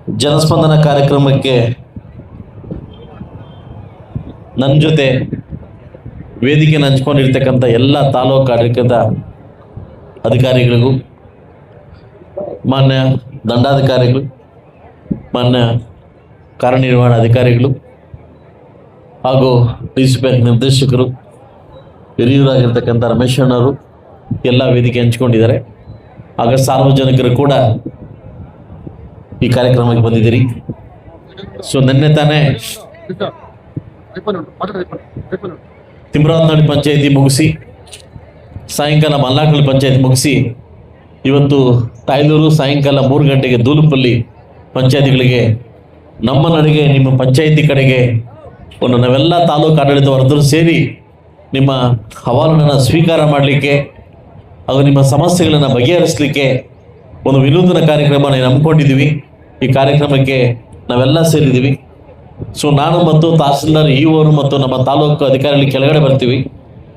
ಜನಸ್ಪಂದನ ಕಾರ್ಯಕ್ರಮಕ್ಕೆ ನನ್ನ ಜೊತೆ ವೇದಿಕೆ ಹಂಚ್ಕೊಂಡಿರ್ತಕ್ಕಂಥ ಎಲ್ಲ ತಾಲೂಕು ಆಡಳಿತದ ಅಧಿಕಾರಿಗಳಿಗೂ, ಮಾನ್ಯ ದಂಡಾಧಿಕಾರಿಗಳು, ಮಾನ್ಯ ಕಾರ್ಯನಿರ್ವಹಣಾ ಅಧಿಕಾರಿಗಳು ಹಾಗೂ ಡಿಸಿಪಿ ನಿರ್ದೇಶಕರು, ಹಿರಿಯರಾಗಿರ್ತಕ್ಕಂಥ ರಮೇಶ್ ಅಣ್ಣವರು ಎಲ್ಲ ವೇದಿಕೆ ಹಂಚ್ಕೊಂಡಿದ್ದಾರೆ. ಆಗ ಸಾರ್ವಜನಿಕರು ಕೂಡ ಈ ಕಾರ್ಯಕ್ರಮಕ್ಕೆ ಬಂದಿದ್ದೀರಿ. ಸೊ ನಿನ್ನೆ ತಾನೇ ತಿಮ್ರಾವನಹಳ್ಳಿ ಪಂಚಾಯತಿ ಮುಗಿಸಿ, ಸಾಯಂಕಾಲ ಮಲ್ಲಾಕಳ್ಳಿ ಪಂಚಾಯತಿ ಮುಗಿಸಿ, ಇವತ್ತು ತಾಯ್ಲೂರು ಸಾಯಂಕಾಲ 3 ಗಂಟೆಗೆ ದೂಲುಪಲ್ಲಿ ಪಂಚಾಯತಿಗಳಿಗೆ ನಮ್ಮ ನಡೆಗೆ ನಿಮ್ಮ ಪಂಚಾಯತಿ ಕಡೆಗೆ ಒಂದು ನಾವೆಲ್ಲ ತಾಲೂಕು ಆಡಳಿತ ವರ್ಗದವರು ಸೇರಿ ನಿಮ್ಮ ಅಹವಾಲುಗಳನ್ನು ಸ್ವೀಕಾರ ಮಾಡಲಿಕ್ಕೆ ಹಾಗೂ ನಿಮ್ಮ ಸಮಸ್ಯೆಗಳನ್ನು ಬಗೆಹರಿಸಲಿಕ್ಕೆ ಒಂದು ವಿನೂತನ ಕಾರ್ಯಕ್ರಮನ ಹಮ್ಮಿಕೊಂಡಿದ್ದೀವಿ. ಈ ಕಾರ್ಯಕ್ರಮಕ್ಕೆ ನಾವೆಲ್ಲ ಸೇರಿದ್ದೀವಿ. ಸೊ ನಾನು ಮತ್ತು ತಹಸೀಲ್ದಾರ್ ಇಒರು ಮತ್ತು ನಮ್ಮ ತಾಲೂಕು ಅಧಿಕಾರಿಗಳು ಕೆಳಗಡೆ ಬರ್ತೀವಿ.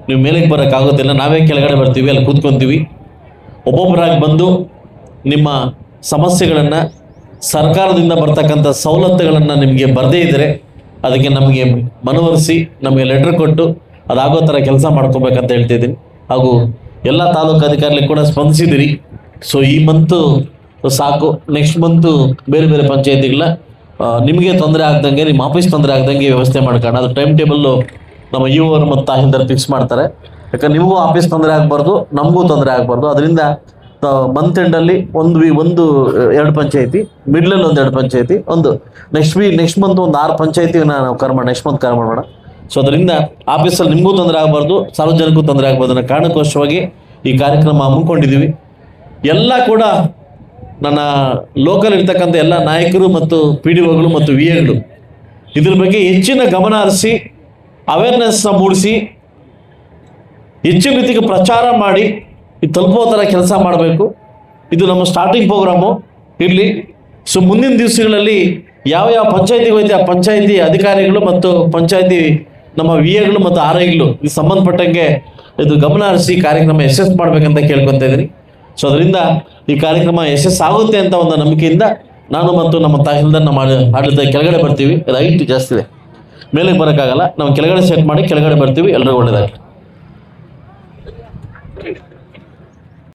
ನೀವು ಮೇಲಕ್ಕೆ ಬರೋಕ್ಕಾಗೋದಿಲ್ಲ, ನಾವೇ ಕೆಳಗಡೆ ಬರ್ತೀವಿ, ಅಲ್ಲಿ ಕೂತ್ಕೊತೀವಿ. ಒಬ್ಬೊಬ್ಬರಾಗಿ ಬಂದು ನಿಮ್ಮ ಸಮಸ್ಯೆಗಳನ್ನು, ಸರ್ಕಾರದಿಂದ ಬರ್ತಕ್ಕಂಥ ಸವಲತ್ತುಗಳನ್ನು ನಿಮಗೆ ಬರದೇ ಇದ್ದರೆ ಅದಕ್ಕೆ ನಮಗೆ ಮನವರಿಸಿ ನಮಗೆ ಲೆಟ್ರ್ ಕೊಟ್ಟು ಅದಾಗೋ ಥರ ಕೆಲಸ ಮಾಡ್ಕೋಬೇಕಂತ ಹೇಳ್ತಿದ್ದೀನಿ. ಹಾಗೂ ಎಲ್ಲ ತಾಲೂಕು ಅಧಿಕಾರಿಗಳು ಕೂಡ ಸ್ಪಂದಿಸಿದಿರಿ. ಸೊ ಈ ಮಂತು ಸಾಕು, ನೆಕ್ಸ್ಟ್ ಮಂತು ಬೇರೆ ಬೇರೆ ಪಂಚಾಯತಿಗಳ ನಿಮಗೆ ತೊಂದರೆ ಆಗ್ದಂಗೆ, ನಿಮ್ಮ ಆಫೀಸ್ ತೊಂದರೆ ಆಗ್ದಂಗೆ ವ್ಯವಸ್ಥೆ ಮಾಡ್ಕೊಂಡು ಅದು ಟೈಮ್ ಟೇಬಲ್ಲು ನಮ್ಮ ಇಒರು ಮತ್ತು ತಹಸೀಲ್ದಾರ್ ಫಿಕ್ಸ್ ಮಾಡ್ತಾರೆ. ಯಾಕಂದ್ರೆ ನಿಮಗೂ ಆಫೀಸ್ ತೊಂದರೆ ಆಗಬಾರ್ದು, ನಮಗೂ ತೊಂದರೆ ಆಗಬಾರ್ದು. ಅದರಿಂದ ಮಂತ್ ಎಂಡಲ್ಲಿ ಒಂದು 2 ಪಂಚಾಯತಿ, ಮಿಡ್ಲಲ್ಲಿ 2 ಪಂಚಾಯತಿ, ಒಂದು ನೆಕ್ಸ್ಟ್ ಮಂತ್ ಒಂದು 6 ಪಂಚಾಯತಿನ ನಾವು ನೆಕ್ಸ್ಟ್ ಮಂತ್ ಕರ್ಮ ಮಾಡೋಣ. ಸೊ ಅದರಿಂದ ಆಫೀಸಲ್ಲಿ ನಿಮಗೂ ತೊಂದರೆ ಆಗಬಾರ್ದು, ಸಾರ್ವಜನಿಕಗೂ ತೊಂದರೆ ಆಗಬಾರ್ದು ಅನ್ನೋ ಕಾರಣಕ್ಕೋಸ್ಕರವಾಗಿ ಈ ಕಾರ್ಯಕ್ರಮ ಹಮ್ಮಿಕೊಂಡಿದ್ದೀವಿ. ಎಲ್ಲ ಕೂಡ ನನ್ನ ಲೋಕಲ್ ಇರ್ತಕ್ಕಂಥ ಎಲ್ಲ ನಾಯಕರು ಮತ್ತು PDOಗಳು ಮತ್ತು VAಗಳು ಇದ್ರ ಬಗ್ಗೆ ಹೆಚ್ಚಿನ ಗಮನ ಹರಿಸಿ ಅವೇರ್ನೆಸ್ನ ಮೂಡಿಸಿ ಹೆಚ್ಚಿನ ರೀತಿಗೆ ಪ್ರಚಾರ ಮಾಡಿ ಇದು ತಲುಪೋ ಥರ ಕೆಲಸ ಮಾಡಬೇಕು. ಇದು ನಮ್ಮ ಸ್ಟಾರ್ಟಿಂಗ್ ಪ್ರೋಗ್ರಾಮು ಇರಲಿ. ಸೊ ಮುಂದಿನ ದಿವಸಗಳಲ್ಲಿ ಯಾವ ಪಂಚಾಯತಿಗೆ ಹೋಯ್ತು ಆ ಪಂಚಾಯತಿ ಅಧಿಕಾರಿಗಳು ಮತ್ತು ಪಂಚಾಯತಿ ನಮ್ಮ VAಗಳು ಮತ್ತು RIಗಳು ಇದು ಸಂಬಂಧಪಟ್ಟಂಗೆ ಇದು ಗಮನ ಹರಿಸಿ ಕಾರ್ಯಕ್ರಮ ಯಶಸ್ಸು ಮಾಡಬೇಕಂತ ಕೇಳ್ಕೊತಾ ಇದ್ದೀನಿ. ಸೊ ಅದರಿಂದ ಈ ಕಾರ್ಯಕ್ರಮ ಯಶಸ್ಸಾಗುತ್ತೆ ಅಂತ ಒಂದು ನಂಬಿಕೆಯಿಂದ ನಾನು ಮತ್ತು ನಮ್ಮ ತಹಸೀಲ್ದಾರ್ ನಮ್ಮ ಆಡಳಿತ ಕೆಳಗಡೆ ಬರ್ತೀವಿ. ಇದು ಹೈಟ್ ಜಾಸ್ತಿ ಇದೆ, ಮೇಲೆ ಬರೋಕ್ಕಾಗಲ್ಲ, ನಾವು ಕೆಳಗಡೆ ಸೆಟ್ ಮಾಡಿ ಕೆಳಗಡೆ ಬರ್ತೀವಿ. ಎಲ್ಲರೂ ಒಳ್ಳೆಯದಾಗಲಿ.